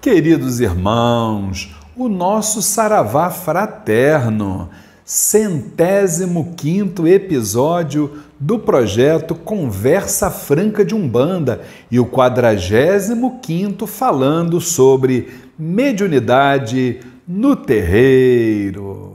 Queridos irmãos, o nosso Saravá fraterno, 105º episódio do projeto Conversa Franca de Umbanda e o 45º falando sobre mediunidade no terreiro.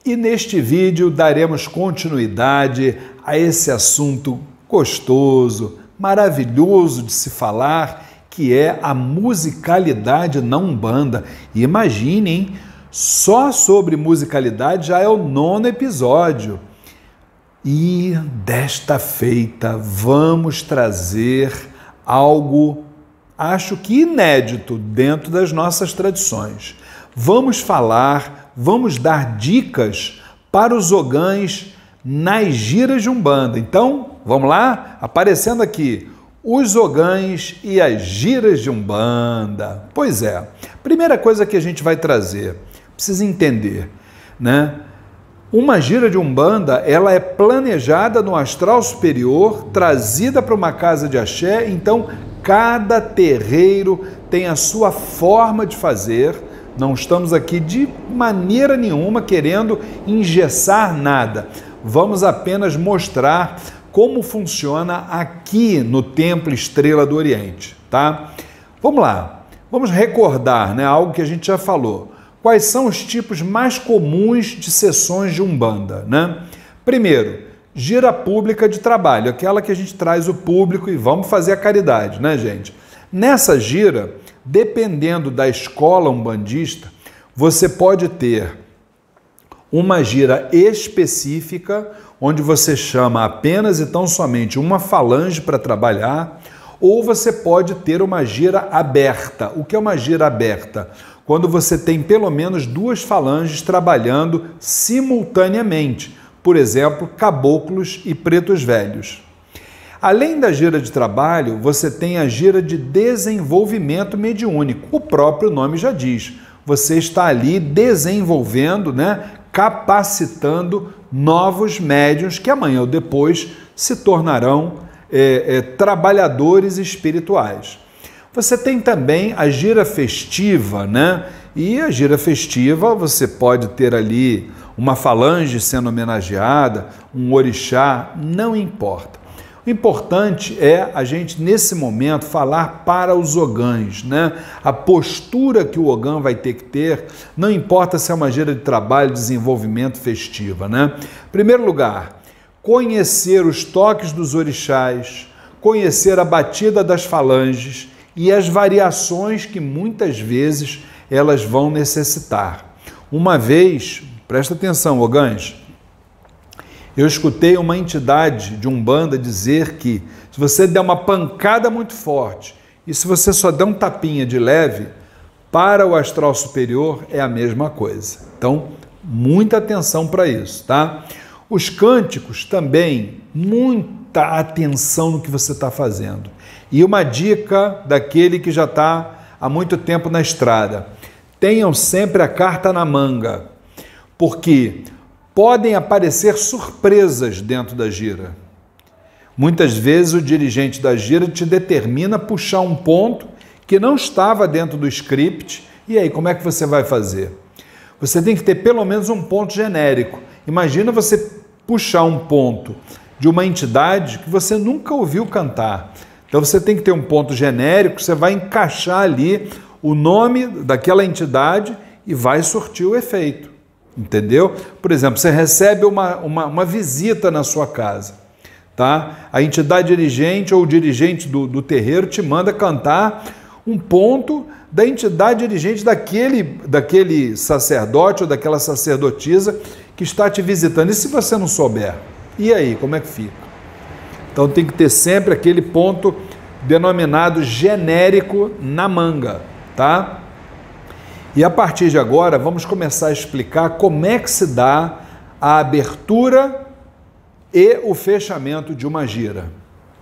E neste vídeo daremos continuidade a esse assunto gostoso, maravilhoso de se falar, que é a musicalidade na Umbanda. E imaginem, só sobre musicalidade já é o 9º episódio. E desta feita vamos trazer algo, acho que inédito dentro das nossas tradições. Vamos dar dicas para os ogãs nas giras de Umbanda. Então, vamos lá? Aparecendo aqui, os ogãs e as giras de Umbanda. Pois é, primeira coisa que a gente vai trazer, precisa entender, né? Uma gira de Umbanda, ela é planejada no astral superior, trazida para uma casa de axé, então cada terreiro tem a sua forma de fazer. Não estamos aqui de maneira nenhuma querendo engessar nada. Vamos apenas mostrar como funciona aqui no Templo Estrela do Oriente, tá? Vamos lá, vamos recordar, né, algo que a gente já falou. Quais são os tipos mais comuns de sessões de Umbanda, né? Primeiro, gira pública de trabalho, aquela que a gente traz o público e vamos fazer a caridade, né, gente? Nessa gira, dependendo da escola umbandista, você pode ter uma gira específica, onde você chama apenas e tão somente uma falange para trabalhar, ou você pode ter uma gira aberta. O que é uma gira aberta? Quando você tem pelo menos 2 falanges trabalhando simultaneamente, por exemplo, caboclos e pretos velhos. Além da gira de trabalho, você tem a gira de desenvolvimento mediúnico. O próprio nome já diz. Você está ali desenvolvendo, né, capacitando novos médiuns que amanhã ou depois se tornarão trabalhadores espirituais. Você tem também a gira festiva, né? E a gira festiva você pode ter ali uma falange sendo homenageada, um orixá, não importa. O importante é a gente, nesse momento, falar para os ogãs, né? A postura que o ogã vai ter que ter, não importa se é uma gira de trabalho, desenvolvimento, festiva, né? Em primeiro lugar, conhecer os toques dos orixás, conhecer a batida das falanges e as variações que muitas vezes elas vão necessitar. Uma vez, presta atenção, ogãs, eu escutei uma entidade de Umbanda dizer que se você der uma pancada muito forte e se você só der um tapinha de leve, para o astral superior é a mesma coisa. Então, muita atenção para isso, tá? Os cânticos também, muita atenção no que você está fazendo. E uma dica daquele que já está há muito tempo na estrada: tenham sempre a carta na manga, porque podem aparecer surpresas dentro da gira. Muitas vezes o dirigente da gira te determina puxar um ponto que não estava dentro do script, e aí como é que você vai fazer? Você tem que ter pelo menos um ponto genérico. Imagina você puxar um ponto de uma entidade que você nunca ouviu cantar. Então você tem que ter um ponto genérico, você vai encaixar ali o nome daquela entidade e vai surtir o efeito. Entendeu? Por exemplo, você recebe uma visita na sua casa, tá? A entidade dirigente ou o dirigente do terreiro te manda cantar um ponto da entidade dirigente daquele sacerdote ou daquela sacerdotisa que está te visitando. E se você não souber? E aí, como é que fica? Então tem que ter sempre aquele ponto denominado genérico na manga, tá? E a partir de agora, vamos começar a explicar como é que se dá a abertura e o fechamento de uma gira,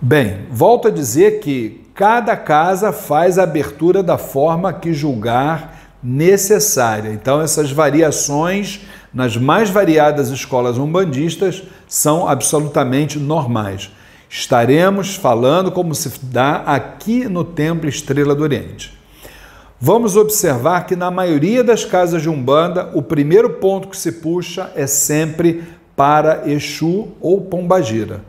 Bem, volto a dizer que cada casa faz a abertura da forma que julgar necessária. Então, essas variações nas mais variadas escolas umbandistas são absolutamente normais. Estaremos falando como se dá aqui no Templo Estrela do Oriente. Vamos observar que na maioria das casas de Umbanda, o primeiro ponto que se puxa é sempre para Exu ou Pombagira.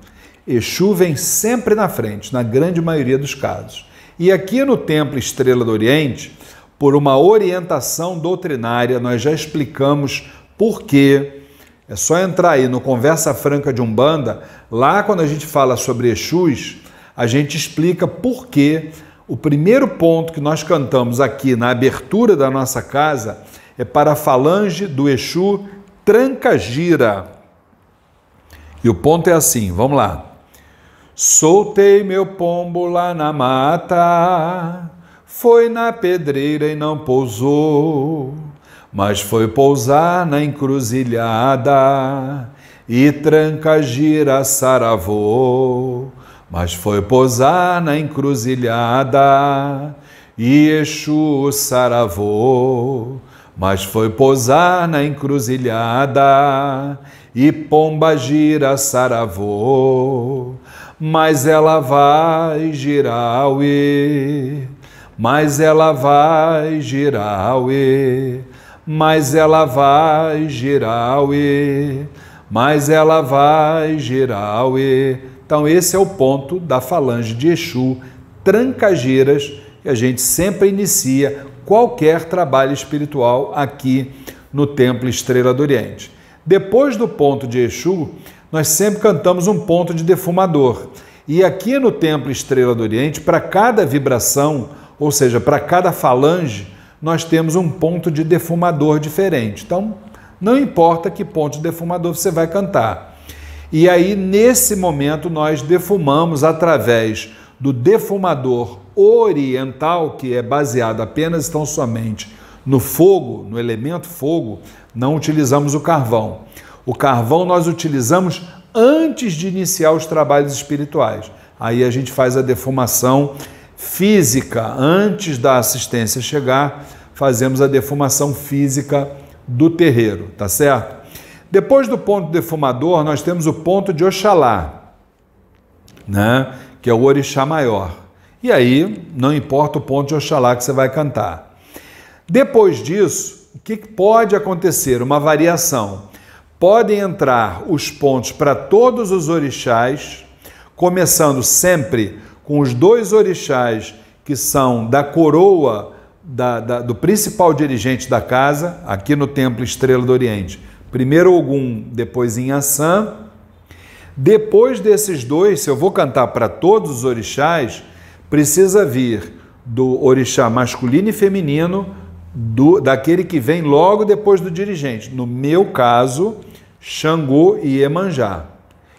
Exu vem sempre na frente, na grande maioria dos casos. E aqui no Templo Estrela do Oriente, por uma orientação doutrinária, nós já explicamos por quê. É só entrar aí no Conversa Franca de Umbanda, lá quando a gente fala sobre Exus, a gente explica por quê. O primeiro ponto que nós cantamos aqui na abertura da nossa casa é para a falange do Exu Trancagira. E o ponto é assim, vamos lá. Soltei meu pombo lá na mata, foi na pedreira e não pousou, mas foi pousar na encruzilhada e Trancagira saravou. Mas foi pousar na encruzilhada e Exu saravou. Mas foi pousar na encruzilhada e Pombagira saravou. Mas ela vai girar, uê. Mas ela vai girar, uê. Mas ela vai girar, uê. Mas ela vai girar, uê. Então esse é o ponto da falange de Exu Trancagiras, que a gente sempre inicia qualquer trabalho espiritual aqui no Templo Estrela do Oriente. Depois do ponto de Exu, nós sempre cantamos um ponto de defumador. E aqui no Templo Estrela do Oriente, para cada vibração, ou seja, para cada falange, nós temos um ponto de defumador diferente. Então, não importa que ponto de defumador você vai cantar. E aí, nesse momento, nós defumamos através do defumador oriental, que é baseado apenas tão somente no fogo, no elemento fogo, não utilizamos o carvão. O carvão nós utilizamos antes de iniciar os trabalhos espirituais. Aí a gente faz a defumação física, antes da assistência chegar, fazemos a defumação física do terreiro, tá certo? Depois do ponto defumador, nós temos o ponto de Oxalá, né? Que é o orixá maior. E aí, não importa o ponto de Oxalá que você vai cantar. Depois disso, o que pode acontecer? Uma variação. Podem entrar os pontos para todos os orixás, começando sempre com os dois orixás que são da coroa do principal dirigente da casa, aqui no Templo Estrela do Oriente. Primeiro Ogum, depois Inhaçã. Depois desses dois, se eu vou cantar para todos os orixás, precisa vir do orixá masculino e feminino, daquele que vem logo depois do dirigente. No meu caso, Xangô e Iemanjá.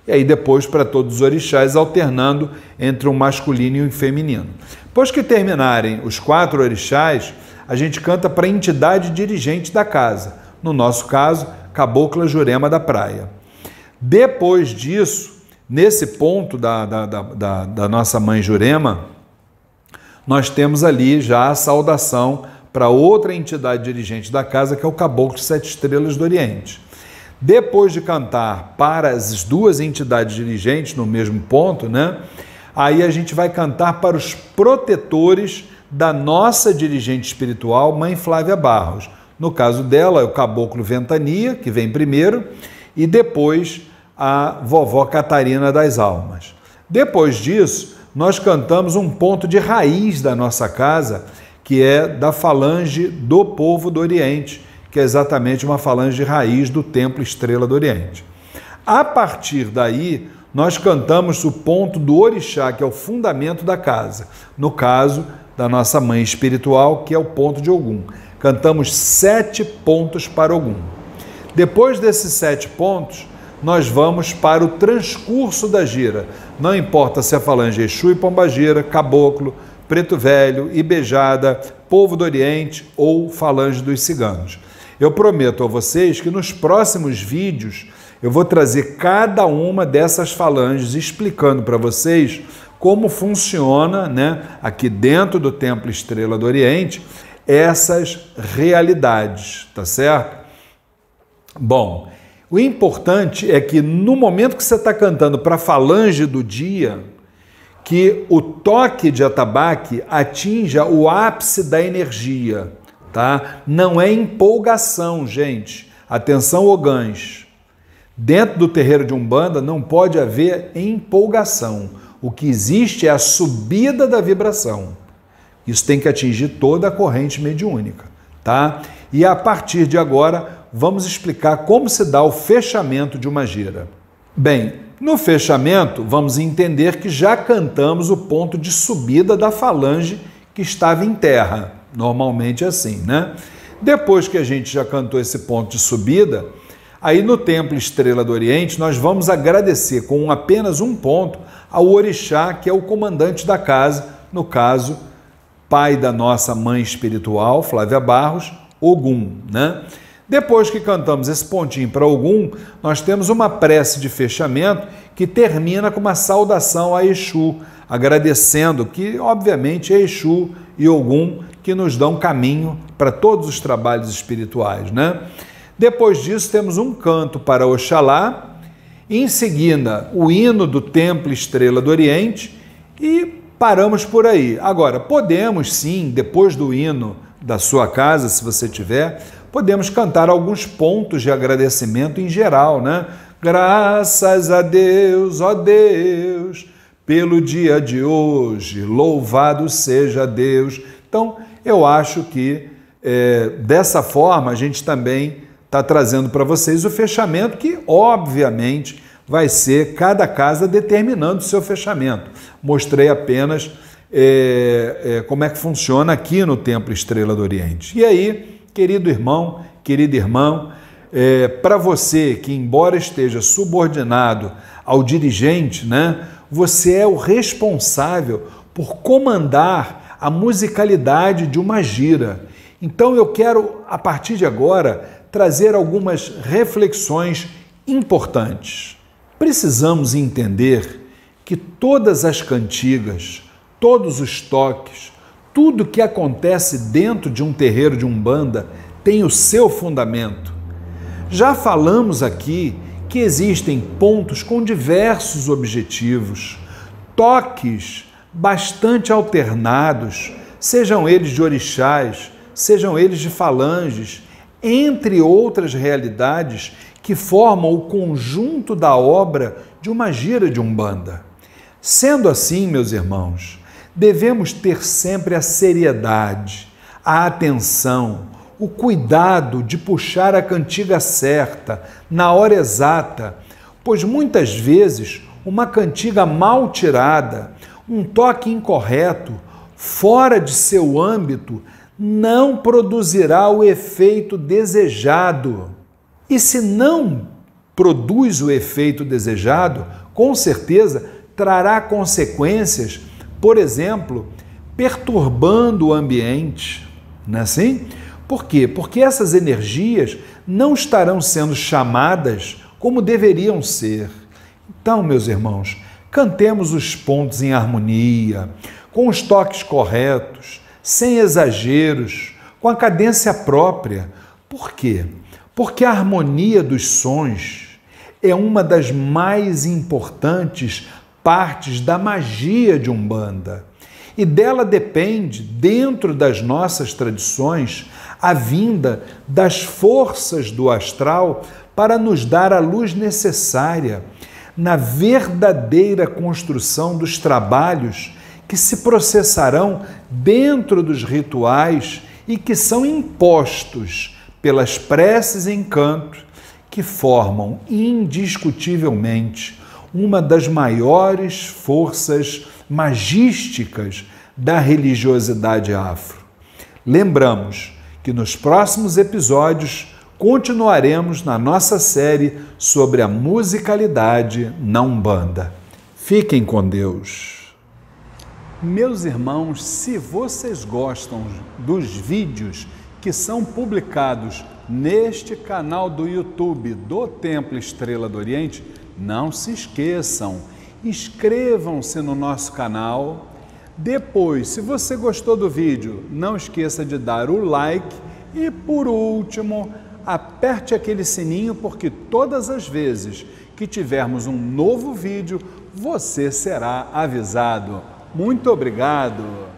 E aí depois para todos os orixás, alternando entre um masculino e um feminino. Depois que terminarem os 4 orixás, a gente canta para a entidade dirigente da casa. No nosso caso, Cabocla Jurema da Praia. Depois disso, nesse ponto da nossa mãe Jurema, nós temos ali já a saudação para outra entidade dirigente da casa, que é o Caboclo 7 Estrelas do Oriente. Depois de cantar para as duas entidades dirigentes no mesmo ponto, né? Aí a gente vai cantar para os protetores da nossa dirigente espiritual, Mãe Flávia Barros. No caso dela, é o Caboclo Ventania, que vem primeiro, e depois a Vovó Catarina das Almas. Depois disso, nós cantamos um ponto de raiz da nossa casa, que é da falange do povo do Oriente, que é exatamente uma falange de raiz do Templo Estrela do Oriente. A partir daí, nós cantamos o ponto do orixá, que é o fundamento da casa. No caso da nossa mãe espiritual, que é o ponto de Ogum. Cantamos 7 pontos para Ogum. Depois desses 7 pontos, nós vamos para o transcurso da gira. Não importa se é falange Exu e Pombagira, Caboclo, Preto Velho, Ibejada, Povo do Oriente ou falange dos Ciganos. Eu prometo a vocês que nos próximos vídeos eu vou trazer cada uma dessas falanges explicando para vocês como funciona, né, aqui dentro do Templo Estrela do Oriente, essas realidades, tá certo? Bom, o importante é que no momento que você está cantando para a falange do dia, que o toque de atabaque atinja o ápice da energia, tá? Não é empolgação, gente. Atenção, ogãs. Dentro do terreiro de Umbanda não pode haver empolgação. O que existe é a subida da vibração. Isso tem que atingir toda a corrente mediúnica, tá? E a partir de agora, vamos explicar como se dá o fechamento de uma gira. Bem, no fechamento, vamos entender que já cantamos o ponto de subida da falange que estava em terra. Normalmente é assim, né? Depois que a gente já cantou esse ponto de subida, aí no Templo Estrela do Oriente, nós vamos agradecer com apenas um ponto ao orixá, que é o comandante da casa, no caso, pai da nossa mãe espiritual, Flávia Barros, Ogum, né? Depois que cantamos esse pontinho para Ogum, nós temos uma prece de fechamento que termina com uma saudação a Exu, agradecendo que, obviamente, é Exu e Ogum que nos dão caminho para todos os trabalhos espirituais, né? Depois disso, temos um canto para Oxalá, em seguida, o hino do Templo Estrela do Oriente e paramos por aí. Agora, podemos sim, depois do hino da sua casa, se você tiver, podemos cantar alguns pontos de agradecimento em geral, né? Graças a Deus, ó Deus, pelo dia de hoje, louvado seja Deus. Então, eu acho que dessa forma a gente também está trazendo para vocês o fechamento, que obviamente vai ser cada casa determinando o seu fechamento. Mostrei apenas como é que funciona aqui no Templo Estrela do Oriente. E aí, querido irmão, querida irmã, para você que, embora esteja subordinado ao dirigente, né, você é o responsável por comandar a musicalidade de uma gira. Então eu quero, a partir de agora, trazer algumas reflexões importantes. Precisamos entender que todas as cantigas, todos os toques, tudo que acontece dentro de um terreiro de Umbanda tem o seu fundamento. Já falamos aqui que existem pontos com diversos objetivos, toques bastante alternados, sejam eles de orixás, sejam eles de falanges, entre outras realidades que formam o conjunto da obra de uma gira de Umbanda. Sendo assim, meus irmãos, devemos ter sempre a seriedade, a atenção, o cuidado de puxar a cantiga certa, na hora exata, pois muitas vezes uma cantiga mal tirada, um toque incorreto, fora de seu âmbito, não produzirá o efeito desejado. E se não produz o efeito desejado, com certeza trará consequências, por exemplo, perturbando o ambiente. Não é assim? Por quê? Porque essas energias não estarão sendo chamadas como deveriam ser. Então, meus irmãos, cantemos os pontos em harmonia, com os toques corretos, sem exageros, com a cadência própria. Por quê? Porque a harmonia dos sons é uma das mais importantes partes da magia de Umbanda. E dela depende, dentro das nossas tradições, a vinda das forças do astral para nos dar a luz necessária na verdadeira construção dos trabalhos que se processarão dentro dos rituais e que são impostos pelas preces em canto, que formam indiscutivelmente uma das maiores forças magísticas da religiosidade afro. Lembramos que nos próximos episódios continuaremos na nossa série sobre a musicalidade na Umbanda. Fiquem com Deus. Meus irmãos, se vocês gostam dos vídeos que são publicados neste canal do YouTube do Templo Estrela do Oriente, não se esqueçam, inscrevam-se no nosso canal. Depois, se você gostou do vídeo, não esqueça de dar o like e, por último, aperte aquele sininho, porque todas as vezes que tivermos um novo vídeo, você será avisado. Muito obrigado!